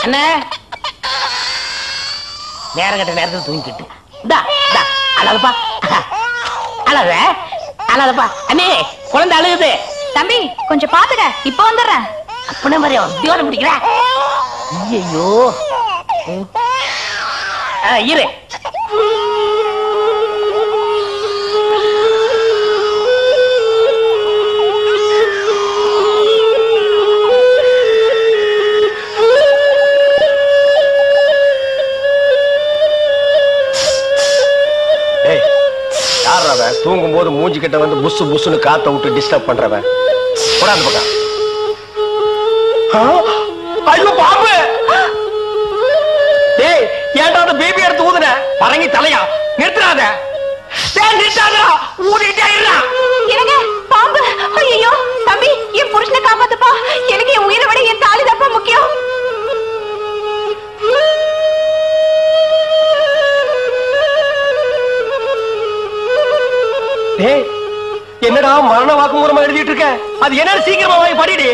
அண்ணே நேரம் கட்ட நேரத்தில் தூங்கிக்கிட்டு அழகப்பா அழகப்பா அண்ணே குழந்தை அழுகுது. தம்பி கொஞ்சம் பாத்துக்க, இப்ப வந்துடுறேன். அப்பனே மாதிரி தீவன பிடிக்கிற. ஐயோ இரு. தூங்கும் போது மூஞ்சி கிட்ட வந்து புசு புசுன்னு காத்த விட்டு டிஸ்டர்ப் பண்றவன் போடாது பக்கம். ஐயோ பாம்பு! டேய் ஏன்டா அந்த பேபி எடுத்து ஊதுன? பரங்கி தலையா நிறுத்துறாத. டேய் நிறுத்தாதடா, ஊதிட்டே இருடா. என்னங்க பாம்பு? ஐயோ தம்பி, என் புருஷனை காப்பாத்துப்பா. எனக்கு என் உயிரை விட என் தாலி தான்ப்பா முக்கியம். டேய் என்னடா மரண வாக்குமூலமா எழுதிட்டு இருக்க? அது என்ன சீக்கிரமா வாங்கி படிடி.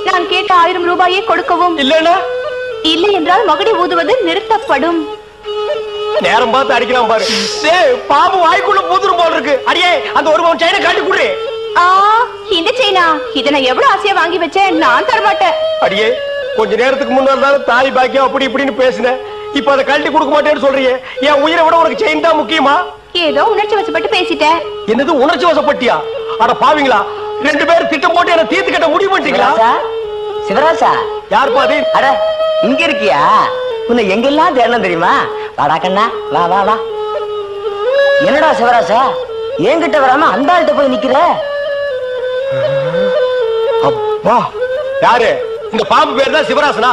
நான் கேட்ட 1000 ரூபாயை கொடுக்கவும். இல்லன்னா இல்லை என்றால் மகுடி ஊதுவது நிறுத்தப்படும். நேரம் பார்த்து அடிக்கலாம் பாரு. டேய் பாம்பு வாய்க்குள்ள பூதுரும் போல இருக்கு. அடியே அந்த ஒரு பவுன் செயினை காட்டி குடு. இந்த செயினா? இத நான் எவ்வளவு ஆசையா வாங்கி வச்சேன், நான் தர மாட்டேன். அடியே கொஞ்ச நேரத்துக்கு முன்னாடி தாய் பாக்கியம் அப்படி இப்படின்னு பேசினேன். இப்ப அதை கழட்டி கொடுக்க மாட்டேன்னு சொல்றியே. என் உயிரை விட உனக்கு செயின் தான் முக்கியமா? ஏதோ உணர்ச்சி வசப்பட்டு பேசிட்டேன். என்னது உணர்ச்சி வசப்பட்டியா? அட பாவீங்களா, 2 பேரும் திட்டம் போட்டு என்ன தீர்த்து கட்ட முடிவு பண்ணிட்டீங்களா? சிவராசா யார் பாதி? அட இங்க இருக்கியா? உன்னை எங்கெல்லாம் தேடலாம் தெரியுமா? வாடா கண்ணா, வா வா வா. என்னடா சிவராசா என்கிட்ட வராம அந்த ஆள்கிட்ட போய் நிக்கிற? அப்பா யாரு? இந்த பாம்பு பேர் தான் சிவராசனா?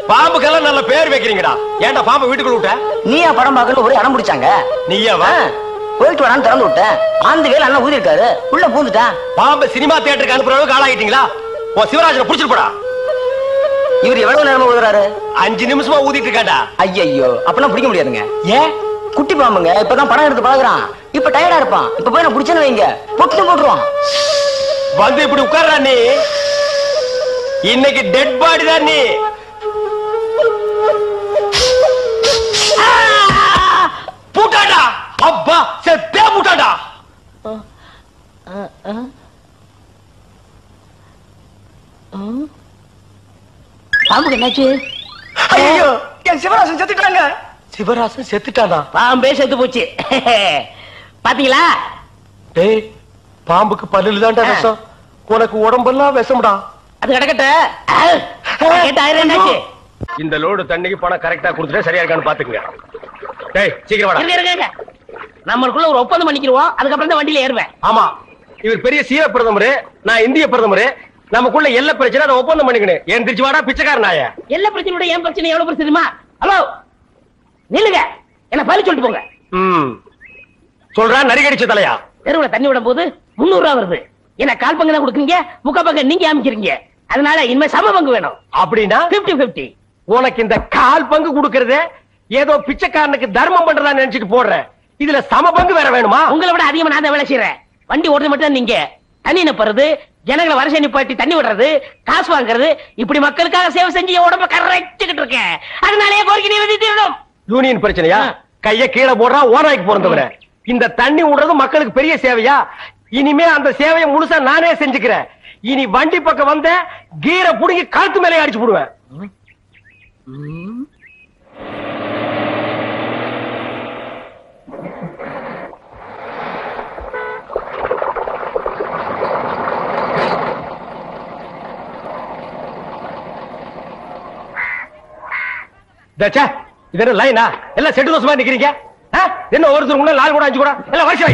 பாம்புக்கெல்லாம் நல்ல பேர் வைக்கிறீங்கடா. ஏன்டா பாம்பு வீட்டுக்குள்ள விட்ட? நீயா படம் பார்க்கணும் ஒரே அடம் பிடிச்சாங்க. நீயா வா? போயிட்டு வரான்னு திறந்து விட்டேன். ஆந்த வேலை அண்ணன் ஊதி இருக்காரு, உள்ள பூந்துட்டான். பாம்பு சினிமா தியேட்டருக்கு அனுப்புற அளவுக்கு ஆளாயிட்டீங்களா? ஓ சிவராஜனை புடிச்சிட்டு போடா. இவர் எவ்வளவு நேரமா ஊதுறாரு? 5 நிமிஷமா ஊதிட்டு இருக்காண்டா. ஐயோ அப்பெல்லாம் பிடிக்க முடியாதுங்க. ஏன்? குட்டி பாம்புங்க, இப்பதான் படம் எடுத்து பழகுறான். இப்ப டயர்டா இருப்பான். இப்ப போய் நான் பிடிச்சேன்னு வைங்க, பொட்டு போட்டுருவான். வந்து இப்படி உட்கார்றா நீ. இன்னைக்கு டெட் பாடி தான் நீ. பூட்டாடா அப்பா, செத்தே பூட்டாடா. பாம்புக்கு என்னாச்சு? ஐயோ என் சிவராசன் செத்துட்டாங்க. சிவராசன் செத்துட்டானா? பாம்பே செத்து போச்சு. பாத்தீங்களா? டேய் பாம்புக்கு பல்லுல தான்டா விஷம், உனக்கு உடம்பெல்லாம் விஷம்டா. அது கிடக்கட்ட. என்னாச்சு? இந்த லோடு தண்ணிக்கு பணம் கரெக்டா கொடுத்துட்டா சரியா இருக்கான்னு பாத்துக்கங்க. டேய் சீக்கிரம் வாடா. நம்மளுக்குள்ள ஒரு ஒப்பந்தம் பண்ணிக்கிறோம், அதுக்கப்புறம் தான் வண்டியில ஏறுவேன். ஆமா, இவர் பெரிய சீர பிரதமர், நான் இந்திய பிரதமர். நமக்குள்ள எல்லா பிரச்சனை அதை ஒப்பந்தம் பண்ணிக்கணும். ஏன் திருச்சி வாடா பிச்சைக்கார நாய. எல்லா பிரச்சனையோட ஏன் பிரச்சனை எவ்வளவு பிரச்சனை தெரியுமா? ஹலோ நில்லுங்க, என்ன பழி சொல்லிட்டு போங்க. சொல்றா நரிகடிச்ச தலையா. தெருவுல தண்ணி விடும் போது 300 ரூபாய் வருது. என்ன கால் பங்கு தான் கொடுக்குறீங்க, முக்கா பங்கு நீங்க அமைக்கிறீங்க. அதனால இனிமே சம பங்கு வேணும். அப்படின்னா 50-50. உனக்கு இந்த கால் பங்கு கொடுக்கறது ஏதோ பிச்சைக்காரனுக்கு தர்மம் பண்றதா நினைச்சிட்டு போடுற. இதுல சம பங்கு வேற வேணுமா? உங்களை விட அதிகமா நான் தான் வேலை செய்யறேன். வண்டி ஓடுறது மட்டும் நீங்க தண்ணி நிப்பறது, ஜனங்களை வரிசை நிப்பாட்டி தண்ணி விடுறது, காசு வாங்குறது, இப்படி மக்களுக்காக சேவை செஞ்சு உடம்ப கரைச்சுக்கிட்டு இருக்கேன். அதனாலே கோரிக்கை நிறைவேற்றணும். யூனியன் பிரச்சனையா? கைய கீழே போடுறா ஓனாய்க்கு பிறந்தவர. இந்த தண்ணி விடுறது மக்களுக்கு பெரிய சேவையா? இனிமே அந்த சேவையை முழுசா நானே செஞ்சுக்கிறேன். இனி வண்டி பக்கம் வந்த கீரை புடுங்கி கழுத்து மேலே அடிச்சு போடுவேன். இது என்ன லைனா? எல்லாம் செட்டு தோசமா நிக்கிறீங்க. என்ன ஒருத்தர் முன்ன 4 கூட 5 கூட எல்லாம் வரிசை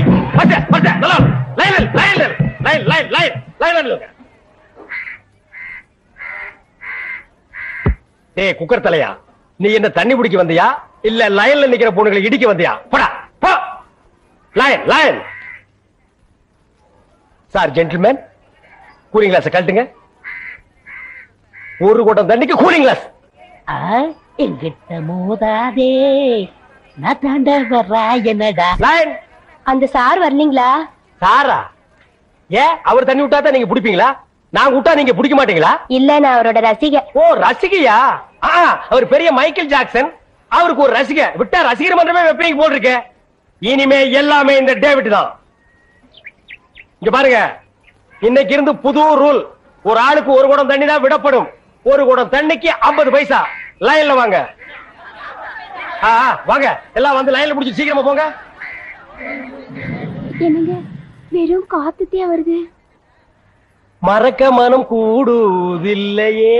டேய் குக்கர் தலையா, நீ என்ன தண்ணி பிடிக்க வந்தியா இல்ல லைன்ல நிக்கிற பொண்ணுகளை இடிக்க வந்தியா? போடா போ. Line line. Sir gentleman, cooling glass கழட்டுங்க. ஒரு குடம் தண்ணிக்கு கூலிங் கிளாஸ். எங்கிட்ட மோதாதே, நான் தாண்ட வர்றா என்னடா. லைன். அந்த சார் வரலீங்களா? சாரா? ஏன் அவர் தண்ணி விட்டா தான் நீங்க பிடிப்பீங்களா? நான் விட்டா நீங்க பிடிக்க மாட்டீங்களா? இல்ல, நான் அவரோட ரசிகை. ஓ, ரசிகையா? அவர் பெரிய மைக்கேல் ஜாக்சன், அவருக்கு ஒரு ரசிகை. விட்டா ரசிகர் மன்றமே வெப்பீங்க போல் இருக்கு. இனிமே எல்லாமே இந்த டேவிட் தான். இங்க பாருங்க, இன்னைக்கு இருந்து புது ரூல். ஒரு ஆளுக்கு ஒரு குடம் தண்ணி தான் விடப்படும். ஒரு குடம் தண்ணிக்கு 50 பைசா. லைன்ல வாங்க. வாங்க எல்லாம் வந்து லைன்ல புடிச்சு சீக்கிரமா போங்க. என்னங்க, வெறும் காத்துட்டே வருது. மறக்க மனம் கூடுதில்லையே,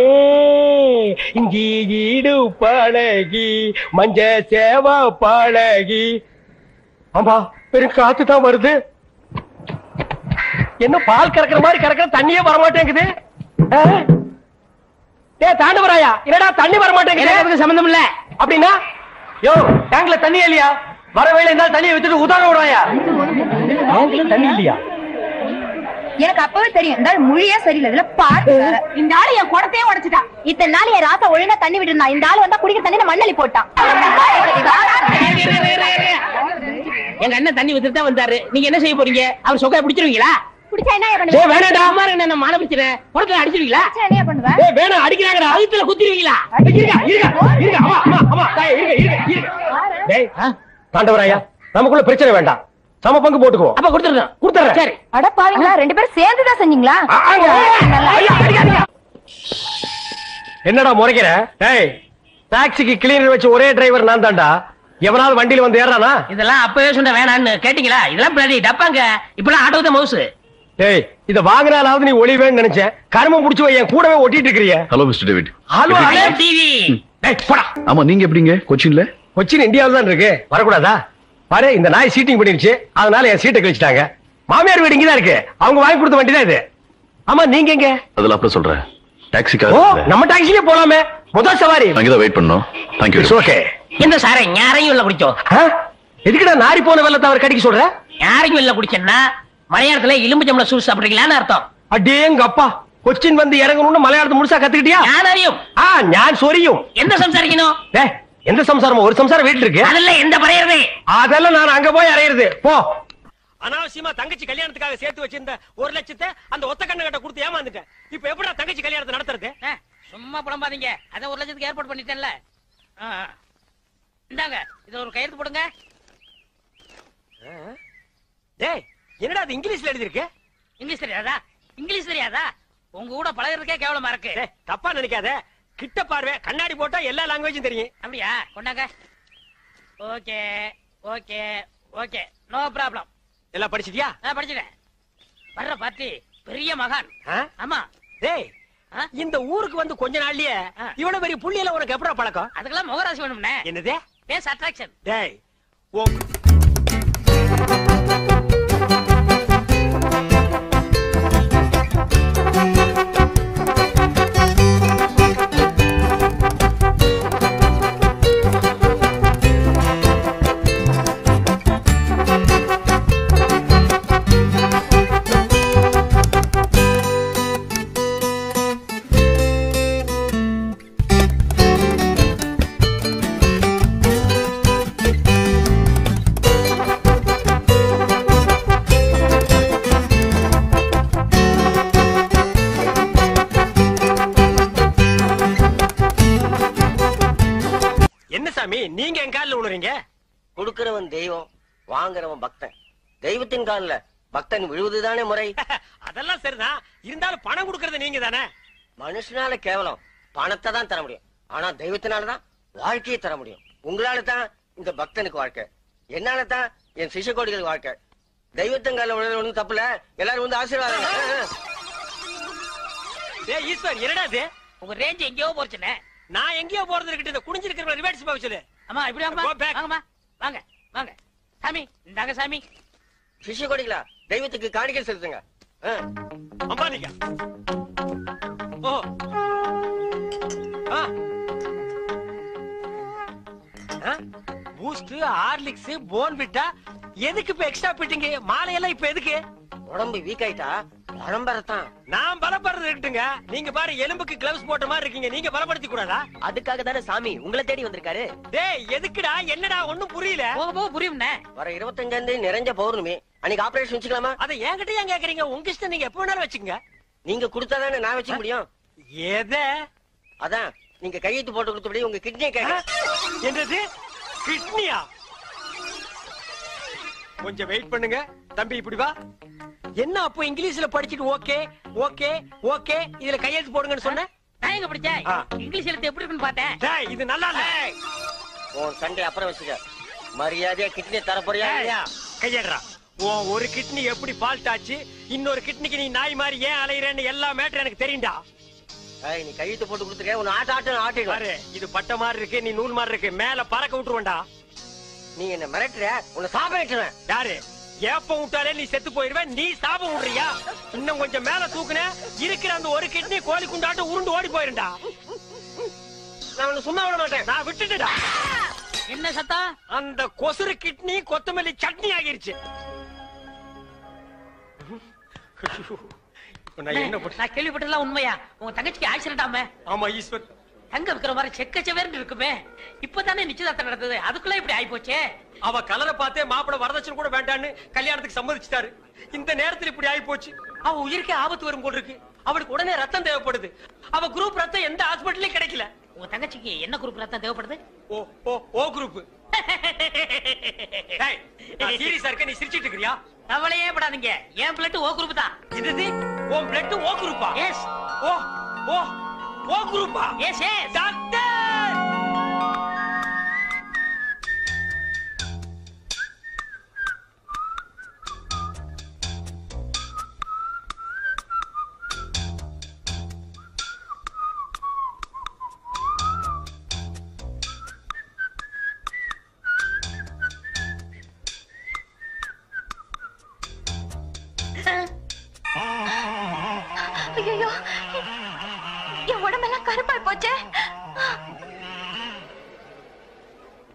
இஞ்சி ஈடு பழகி மஞ்ச சேவா பழகி. ஆமா, பெரும் காத்து தான் வருது. என்ன பால் கறக்கிற மாதிரி கறக்கிற, தண்ணியே வரமாட்டேங்குது. தாண்டவராயா, என்னடா தண்ணி வரமாட்டேங்குது? சம்பந்தம் இல்ல அப்படின்னா யோ, டேங்க்ல தண்ணி இல்லையா? வர வேலை இருந்தாலும் தண்ணியை வச்சுட்டு உதாரணம் விடுறாயா? டேங்க்ல தண்ணி இல்லையா? எனக்கு அப்பவே தெரியும், இந்த ஆள் மொழியே சரியில்லை. இதுல பாட்டு இந்த ஆளு என் குடத்தையே உடைச்சிட்டான். இத்தனை நாள் என் ராசா ஒழுங்கா தண்ணி விட்டுருந்தான். இந்த ஆள் வந்தா குடிக்கிற தண்ணி மண்ணலி போட்டான். எங்க அண்ணன் தண்ணி வித்துட்டு தான் வந்தாரு. நீங்க என்ன செய்ய போறீங்க? அவர் சொக்கா பிடிச்சிருவீங்களா? குடிச்சா என்ன பண்ணுவீங்க? வேணாடா, அம்மா என்ன மான பிடிச்சற குடத்துல அடிச்சிருவீங்களா? என்ன பண்ணுவ? வேணா, அடிக்கிறாங்கடா. அழுத்துல குத்திருவீங்களா? தாண்டவராயா, நமக்குள்ள பிரச்சனை வேண்டாம். சம பங்கு போட்டுக்குவோம். அப்ப கொடுத்துறேன். சரி. அட பாவீங்களா, ரெண்டு பேரும் சேர்ந்து தான் செஞ்சீங்களா? என்னடா முறைக்கிற? டாக்ஸிக்கு கிளீனர் வச்சு ஒரே டிரைவர் நான் தான்டா. எவனாவது வண்டியில வந்து ஏறானா? இதெல்லாம் அப்பவே சொன்ன வேணான்னு கேட்டீங்களா? இதெல்லாம் பின்னாடி டப்பாங்க. இப்பெல்லாம் ஆட்டோ தான் மவுசு. டேய், இத வாங்குனாலாவது நீ ஒளிவேன்னு நினைச்சேன். கர்மம் புடிச்சு போய் என் கூடவே ஒட்டிட்டு இருக்கீங்க. Hello mister David. Hello TV. டேய் போடா. ஆமா, நீங்க எப்படிங்க? கொச்சின்ல? கொச்சின் இந்தியாவுல தான் இருக்கு. வரக்கூடாதா? பாரு, இந்த நாய் சீட்டிங் பண்ணிருச்சு. அதனால என் சீட்டை கழிச்சிட்டாங்க. மாமியார் வீடு இங்கதான் இருக்கு. அவங்க வாங்கி கொடுத்த வண்டி தான் இது. ஆமா, நீங்க எங்க? அதெல்லாம் அப்புறம் சொல்றேன். டாக்ஸிக்காக ஓ, நம்ம டாக்ஸிலே போலாமே. முதல் சவாரி. அங்க தான் வெயிட் பண்ணோம். Thank you. ஓகே. இந்த சாரை யாரையும் இல்ல குடிச்சோம். எதுக்குடா நாரி போன வெள்ளத்தை அவர் கடிக்க சொல்ற? யாரையும் இல்ல குடிச்சேன்னா மலையாளத்துல எலும்பு ஜம்பள சூஸ் சாப்பிடுறீங்களான்னு அர்த்தம். அடேங்க அப்பா, கொச்சின் வந்து இறங்கணும்னு மலையாளத்தை முழுசா கத்துக்கிட்டியா? யாரையும் ஞான் சொரியும். எந்த சம்சாரிக்கணும்? எந்த சம்சாரமோ? ஒரு சம்சாரம் வீட்டுல இருக்கு. அதெல்லாம் எந்த பறையறது? அதெல்லாம் நான் அங்க போய் அறையிறது. போ. அனாவசியமா தங்கச்சி கல்யாணத்துக்காக சேர்த்து வச்சிருந்த 1 லட்சத்தை அந்த ஒத்த கண்ணு கட்ட கொடுத்து ஏமாந்துட்டேன். இப்ப எப்படா தங்கச்சி கல்யாணத்தை நடத்துறது? சும்மா புலம்பாதீங்க. அத 1 லட்சத்துக்கு ஏற்பாடு பண்ணிட்டேன்ல. இந்தாங்க, இத ஒரு கையெழுத்து போடுங்க. டேய், என்னடா அது இங்கிலீஷ்ல எழுதி இருக்கு? இங்கிலீஷ் தெரியாதா? இங்கிலீஷ் தெரியாதா? உங்க கூட பழகுறதுக்கே கேவலமா இருக்கு. தப்பா நினைக்காத. கிட்ட பார்வை, கண்ணாடி போட்டா எல்லா லாங்குவேஜும் தெரியும். அப்படியா? கொண்டாங்க. Okay okay okay, no problem. எல்லாம் படிச்சிட்டியா? படிச்சிட்டேன். வர்ற பார்ட்டி பெரிய மகான். ஆமா. டேய், இந்த ஊருக்கு வந்து கொஞ்ச நாள்லயே இவ்வளவு பெரிய புள்ளியில உனக்கு எப்படா பழக்கம்? அதுக்கெல்லாம் முகராசி வேணும்னே. என்னது? Face attraction. டேய், நீங்க என் காலில் விழுறீங்க? கொடுக்கிறவன் தெய்வம், வாங்குறவன் பக்தன். தெய்வத்தின் காலில் பக்தன் விழுவதுதானே முறை. அதெல்லாம் சரிதான். இருந்தாலும் பணம் கொடுக்கறது நீங்க தானே. மனுஷனால கேவலம் பணத்தை தான் தர முடியும். ஆனா தெய்வத்தினாலதான் வாழ்க்கையை தர முடியும். உங்களால தான் இந்த பக்தனுக்கு வாழ்க்கை, என்னால தான் என் சிஷ்யகோடிகளுக்கு வாழ்க்கை. தெய்வத்தின் காலில் விழுறது ஒண்ணும் தப்புல. எல்லாரும் வந்து ஆசீர்வாதம். ஈஸ்வர், என்னடா இது? உங்க ரேஞ்ச் எங்கேயோ போச்சுனே. நான் எங்கேயோ போறது இருக்கட்டும். இந்த குனிஞ்சிருக்கிற ரிவர்ஸ் போக சொல்லு. அம்மா இப்படி வாங்கம்மா. வாங்க வாங்க சாமி. இந்தாங்க சாமி. சிஷ்யகோடிகளா, தெய்வத்துக்கு காணிக்கை செலுத்துங்க. அம்பாலிகா. ஓ, பூஸ்ட், ஹார்லிக்ஸ், போன்விட்டா எதுக்கு இப்ப எக்ஸ்ட்ரா பிட்டிங்க? மாலையெல்லாம் இப்ப எதுக்கு? உடம்பு வீக் ஆயிட்டா பலம்பரத்தான். நான் பலப்படுறது இருக்கட்டுங்க. நீங்க பாரு, எலும்புக்கு கிளவுஸ் போட்ட மாதிரி இருக்கீங்க. நீங்க பலப்படுத்தி கூடாதா? அதுக்காக தானே சாமி உங்களை தேடி வந்திருக்காரு. டேய், எதுக்குடா? என்னடா ஒண்ணும் புரியல. போக போக புரியும்ண்ணே. வர 25 நிறைஞ்ச பௌர்ணமி அன்னைக்கு ஆபரேஷன் வச்சுக்கலாமா? அதை என்கிட்ட ஏன் கேக்குறீங்க? உங்க இஷ்டம், நீங்க எப்ப வேணாலும் வச்சுக்கங்க. நீங்க கொடுத்தாதானே நான் வச்சுக்க முடியும். எதை? அதான் நீங்க கையெழுத்து போட்டு கொடுத்தபடி உங்க கிட்னியை கேட்க. என்னது கிட்னியா? கொஞ்சம் வெயிட் பண்ணுங்க தம்பி, இப்படி வா. என்ன அப்போ இங்கிலீஷ்ல படிச்சிட்டு ஓகே ஓகே ஓகே இதுல கையெழுத்து போடுங்கன்னு சொன்ன? நான் எங்க படிச்சேன்? இங்கிலீஷ் எழுத்து எப்படி இருக்குன்னு பார்த்தேன். டேய் இது நல்லா இல்ல. உன் சண்டை அப்புறம் வச்சுக்க. மரியாதையா கிட்னியை தர போறியா இல்லையா? கையேடுறா. உன் ஒரு கிட்னி எப்படி ஃபால்ட் ஆச்சு, இன்னொரு கிட்னிக்கு நீ நாய் மாதிரி ஏன் அலையறேன்னு எல்லா மேட்டர் எனக்கு தெரியும்டா. நீ கையெழுத்து போட்டு கொடுத்துருக்க, உன்னை ஆட்டிடுவாரு. பாரு இது பட்ட மாதிரி இருக்கு, நீ நூல் மாதிரி இருக்கு, மேல பறக்க விட்டுருவேன்டா. நீ என்ன மிரட்டுற, உன்னை சாபம் விட்டுருவேன். யாரு ஏப்பம் விட்டாலே நீ செத்து போயிருவ, நீ சாபம் விடுறியா? இன்னும் கொஞ்சம் மேல தூக்குன இருக்கிற அந்த ஒரு கிட்னி கோழி குண்டாட்ட உருண்டு ஓடி போயிருண்டா. நான் உன்னை சும்மா விட மாட்டேன். நான் விட்டுட்டா. என்ன சத்தம்? அந்த கொசுறு கிட்னி கொத்தமல்லி சட்னி ஆகிருச்சு. நான் என்ன பண்ண? நான் கேள்விப்பட்டதெல்லாம் உண்மையா? உங்க தங்கச்சிக்கு ஆக்சிடென்ட் ஆமே? ஆமா ஈஸ்வர். தங்க விக்கிற மாதிரி செக்கச்சவேர்னு இருக்குமே. இப்பதானே நிச்சயதார்த்தம் நடந்தது, அதுக்குள்ள இப்படி ஆயி போச்சே. அவ கலரை பார்த்தே மாப்பிள வரதட்சணை கூட வேண்டான்னு கல்யாணத்துக்கு சம்மதிச்சிட்டாரு. இந்த நேரத்துல இப்படி ஆயி போச்சு. அவ உயிருக்கே ஆபத்து வரும் போல இருக்கு. அவளுக்கு உடனே ரத்தம் தேவைப்படுது. அவ குரூப் ரத்தம் எந்த ஹாஸ்பிட்டலையும் கிடைக்கல. உங்க தங்கச்சிக்கு என்ன குரூப் ரத்தம் தேவைப்படுது? ஓ ஓ ஓ குரூப். டேய் நான் சீரியஸா இருக்க, நீ சிரிச்சிட்டு இருக்கறியா? கவலையே படாதீங்க, என் பிளட் ஓ குரூப் தான். இது உன் பிளட் ஓ குரூப்பா? எஸ். ஓ ஓ ஓ குரூப்பா? S S. டாக்டர் ஐயோ, என் உடம்பெல்லாம் கருப்பாய் போச்சே.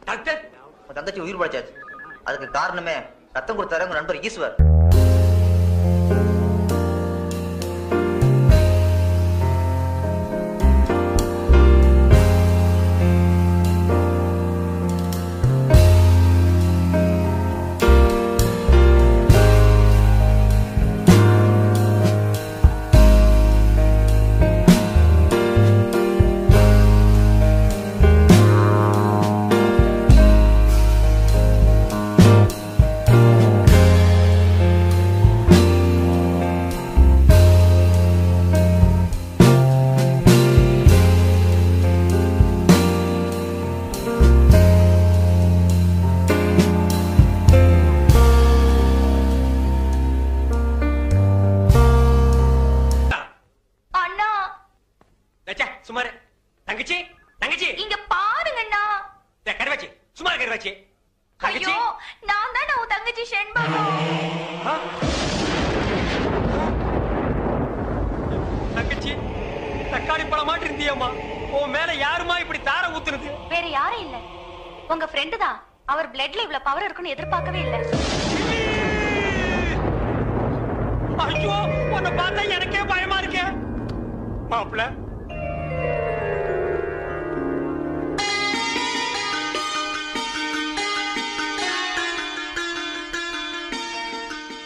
டாக்டர் உன் தங்கச்சி உயிர் பழைச்சாச்சு. அதுக்கு காரணமே ரத்தம் கொடுத்தாரு உங்க நண்பர் ஈஸ்வர். சுமாரு தங்கச்சி தங்கச்சி இங்க பாருங்கண்ணா. கருவாச்சி சும்மா கருவாச்சி. ஐயோ, நான் தான் உன் தங்கச்சி செண்பகம். தங்கச்சி தக்காளி பழம் மாட்டி இருந்தியம்மா. உன் மேல யாருமா இப்படி தார ஊத்துனது? வேற யாரும் இல்ல, உங்க ஃப்ரெண்டு தான். அவர் பிளட்ல இவ்வளவு பவர் இருக்குன்னு எதிர்பார்க்கவே இல்ல. ஐயோ, உன்னை பார்த்தா எனக்கே பயமா இருக்கு. மாப்பிள்ள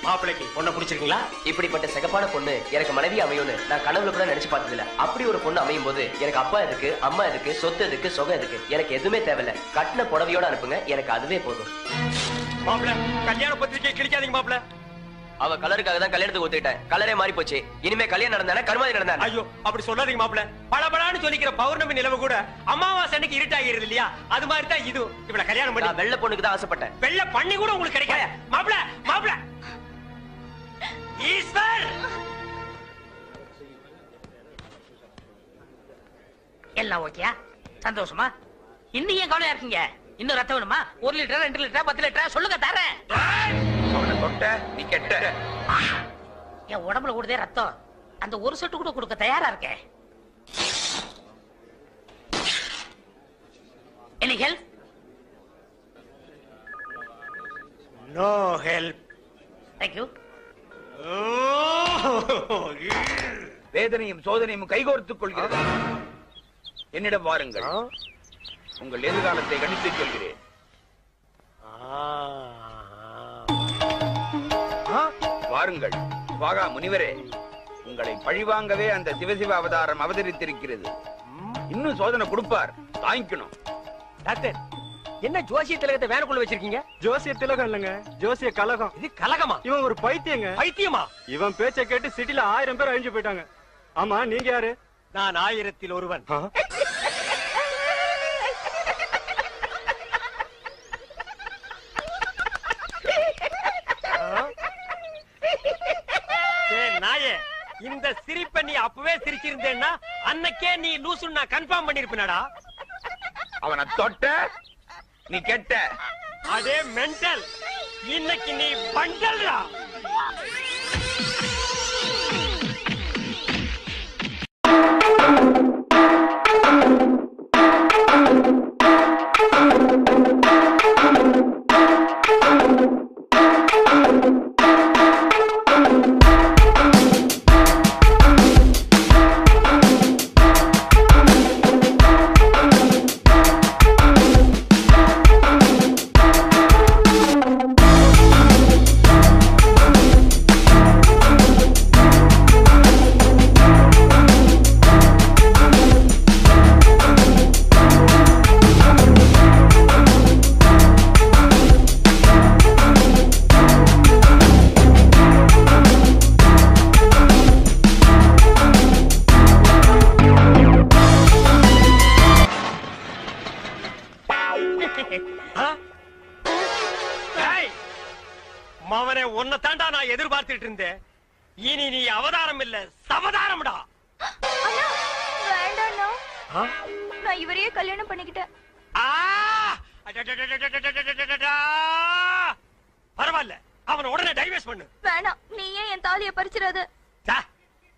மாப்பிளைக்கு பொண்ணை பிடிச்சிருக்கீங்களா? இப்படிப்பட்ட சிகப்பான பொண்ணு எனக்கு மனைவி அமையும்னு நான் கனவுல கூட நினைச்சு பார்த்ததில்ல. அப்படி ஒரு பொண்ணு அமையும் போது எனக்கு அப்பா எதுக்கு, அம்மா எதுக்கு, சொத்து எதுக்கு, சொகம் எதுக்கு, எனக்கு எதுவுமே தேவையில்ல. கட்டின புடவையோட அனுப்புங்க, எனக்கு அதுவே போதும். மாப்பிள்ள கல்யாண பத்திரிக்கை கிழிக்காதீங்க மாப்பிள்ள. அவ கலருக்காக தான் கல்யாணத்துக்கு ஒத்துக்கிட்டேன். கலரே மாறி போச்சு. இனிமே கல்யாணம் நடந்தானே கருமாதி நடந்தானே. ஐயோ அப்படி சொல்லாதீங்க மாப்பிள்ள. பளபளான்னு சொல்லிக்கிற பௌர்ணமி நிலவு கூட அமாவாசை அன்னைக்கு இருட்டாகிறது இல்லையா? அது மாதிரி தான் இது. இவள கல்யாணம் பண்ணி நான் வெள்ளை பொண்ணுக்கு தான் ஆசைப்பட்டேன். வெள்ளை பண்ணி கூட உங்களுக்கு கிடைக்காத மாப்பிள்ள. மாப்பிள்ள ஈஸ்வர் எல்லாம் ஓகேயா? சந்தோஷமா? இன்னும் ஏன் கவலையா இருக்கீங்க? இன்னும் ரத்தம் வேணுமா? 1 லிட்டர் 2 லிட்டர் 10 லிட்டர் சொல்லுங்க தரேன். அவனை தொட்ட நீ கெட்ட. என் உடம்புல ஓடுதே ரத்தம், அந்த ஒரு சொட்டு கூட கொடுக்க தயாரா இருக்கேன். Any help? No help. Thank you. வேதனையும் சோதனையும் கைகோர்த்துக் கொள்கிறது. என்னிடம் வாருங்கள், உங்கள் எதிர்காலத்தை கணித்துச் சொல்கிறேன். வாருங்கள் வாகா முனிவரே, உங்களை பழிவாங்கவே அந்த சிவசிவ அவதாரம் அவதரித்திருக்கிறது. இன்னும் சோதனை கொடுப்பார், தாங்கிக்கணும். டாக்டர், என்ன ஜோசிய திலகத்தை வேனுக்குள்ள வச்சிருக்கீங்க? ஜோசிய திலகம் இல்லங்க, ஜோசிய கலகம். இது கலகமா? இவன் ஒரு பைத்தியங்க. பைத்தியமா? இவன் பேச்சை கேட்டு சிட்டில 1000 பேர் அழிஞ்சு போயிட்டாங்க. ஆமா, நீங்க யாரு? நான் 1000ல் ஒருவன். நாயே, இந்த சிரிப்பை நீ அப்பவே சிரிச்சிருந்தேன்னா அன்னைக்கே நீ லூசுன்னு நான் கன்ஃபார்ம் பண்ணிருப்பேனடா. அவனை தொட்ட நீ கெட்ட. அதே மென்டல், இன்னைக்கு நீ பண்டல்டா. மவனே, உன்னை தாண்டா நான் எதிர்பார்த்துட்டு இருந்தேன். இனி நீ அவதாரம் இல்ல, சவதாரம்டா. நான் இவரையே கல்யாணம் பண்ணிக்கிட்டேன். பரவாயில்ல, அவனை உடனே டைவர்ஸ் பண்ணு. வேணாம், நீ ஏன் என் தாலிய பறிச்சிடாத.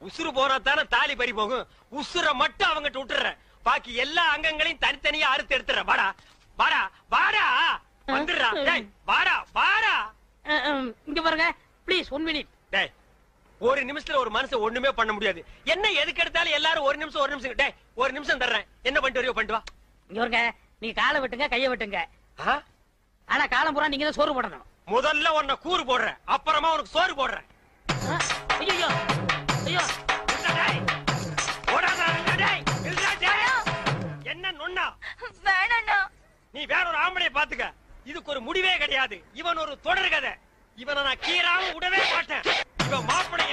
உசுறு போறதானே தாலி பறி போகும். உசுர மட்டும் அவங்கிட்ட விட்டுற, பாக்கி எல்லா அங்கங்களையும் தனித்தனியா அறுத்து எடுத்துற. வாடா வாடா வாடா, வந்துடுறா. வாடா வாடா. இங்க பாருங்க ப்ளீஸ், 1 மினிட். டேய், ஒரு நிமிஷத்துல ஒரு மனுஷன் ஒண்ணுமே பண்ண முடியாது. என்ன எதுக்கு எடுத்தாலும் எல்லாரும் ஒரு நிமிஷம். டேய், ஒரு நிமிஷம் தர்றேன், என்ன பண்ணிட்டு வரையோ பண்ணிட்டு வா. இங்க பாருங்க, நீ காலை வெட்டுங்க, கையை வெட்டுங்க. ஆனா காலம் பூரா நீங்க தான் சோறு போடணும். முதல்ல உன்னை கூறு போடுறேன், அப்புறமா உனக்கு சோறு போடுறேன். ஐயோ ஐயோ, என்ன நொண்ணா? வேணாண்ணா. நீ வேற ஒரு ஆம்பளைய பாத்துக்க. இதுக்கு ஒரு முடிவே கிடையாது. இவன் ஒரு தொடர் கதை. இவனை நான் கீராம விடவே மாட்டேன். இவன் மாப்பிள்ளை